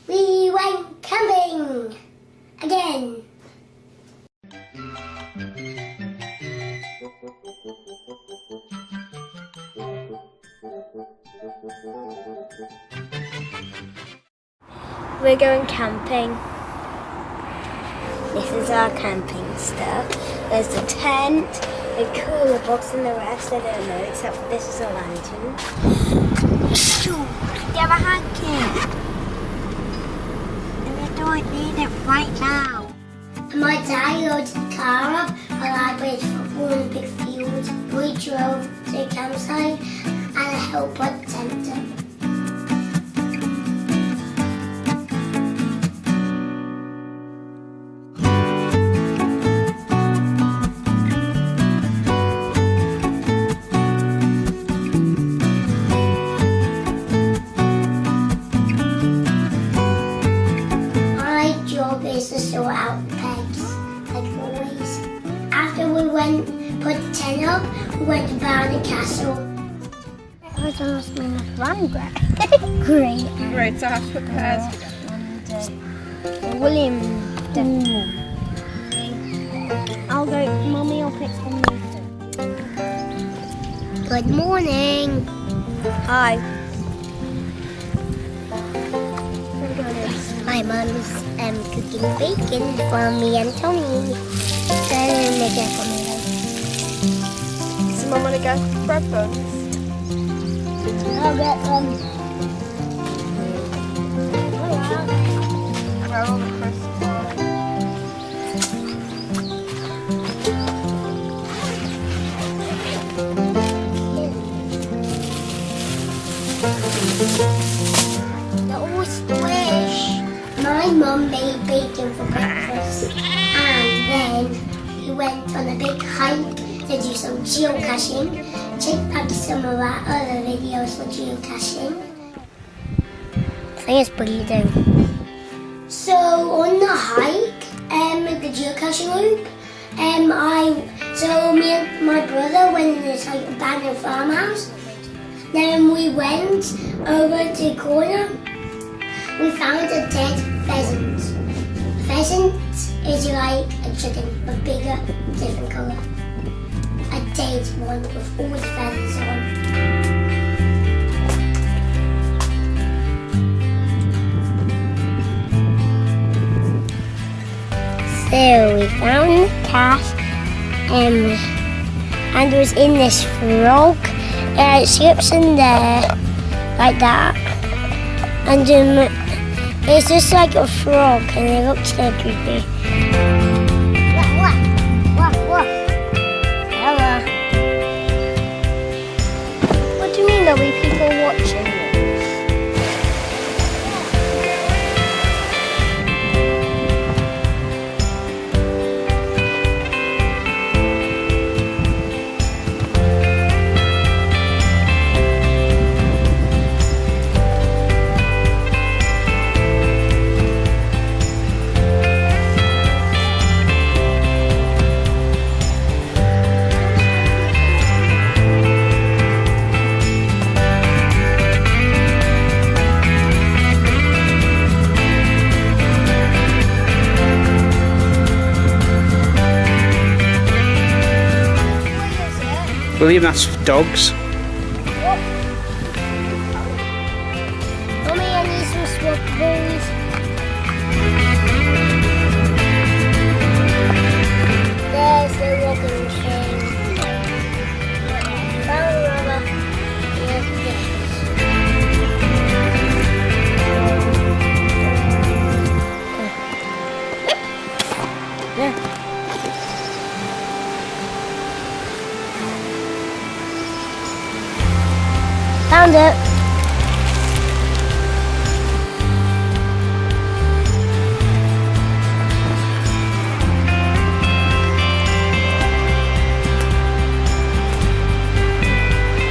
We went camping again. We're going camping. This is our camping stuff. There's the tent, the cooler box, and the rest I don't know, except for this is a lantern. Do you have a hand and I don't need it right now. And my dad loaded the car up while I played football in the big field. We drove to the campsite and I helped put the tent up. Is to sort out the pegs, like always. After we put the tent up, we went to Barnard Castle. It was almost my run Great. Right, so I have to put the hairs together. And William, I'll go, Mummy will pick some later. Good morning. Hi. My mum's cooking bacon for me and Tony. And make it for me. So Mum want to get bread buns? I'll get them. Where are all the crisps are? They're all squish. My mum made bacon for breakfast and then we went on a big hike to do some geocaching. Check out some of our other videos for geocaching. I think it's bleeding. So on the hike, the geocaching loop, me and my brother went in this like abandoned farmhouse. Then we went over to the corner. We found a dead pheasant. Pheasant is like a chicken, but bigger, different colour. A dead one with all the feathers on. So we found the cat, and it was in this frog. It slips in there like that, and it's just like a frog and it looks so creepy. What? Hello. What do you mean there'll be people watching this? William, that's for dogs. What? Mummy, I need some strawberries. There's the rocking machine. Found another. Here's the dishes. Yeah. Found it.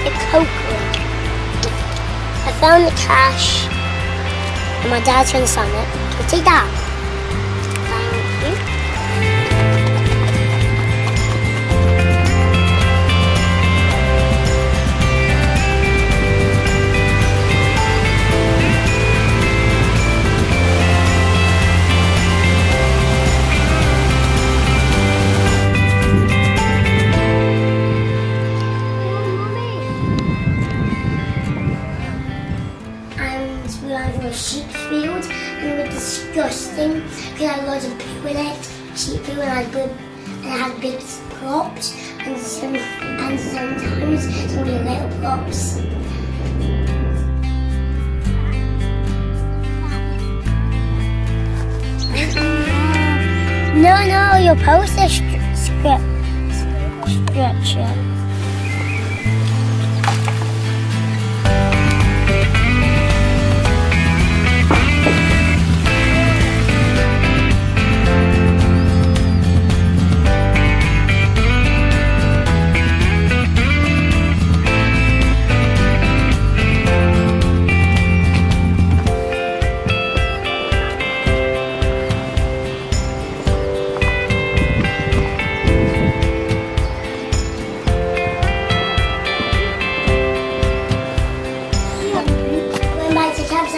A coke. I found the cash and my dad's going to sign it. Can you take that? Thank you. sheep fields, and they were disgusting because I had loads of poo in it. Sheep poo, and I had big plops, and sometimes some really little plops. No, your poster stretcher.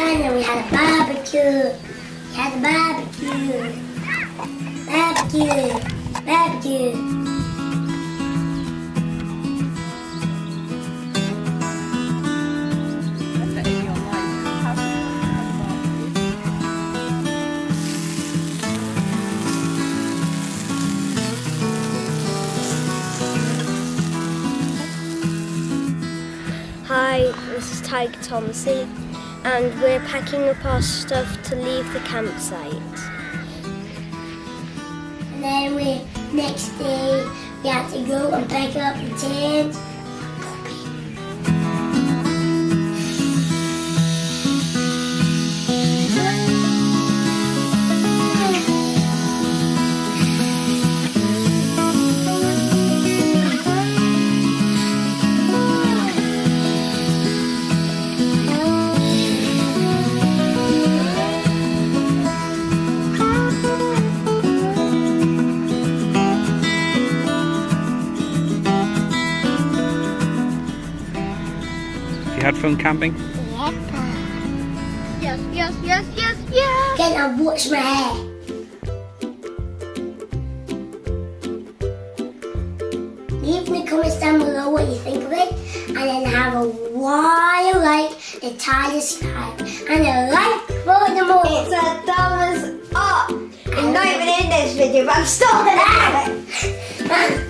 And we had a barbecue. Barbecue. Hi, this is Tiger Thomasy, and we're packing up our stuff to leave the campsite. And then next day we had to go and pack up the tent. You had fun camping? Yes. Can I wash my hair? Leave in the comments down below what you think of it, and then have a wild like the tiger sky, and a like for the more. It's a thumbs up. I'm not even in this video, but I'm still in it.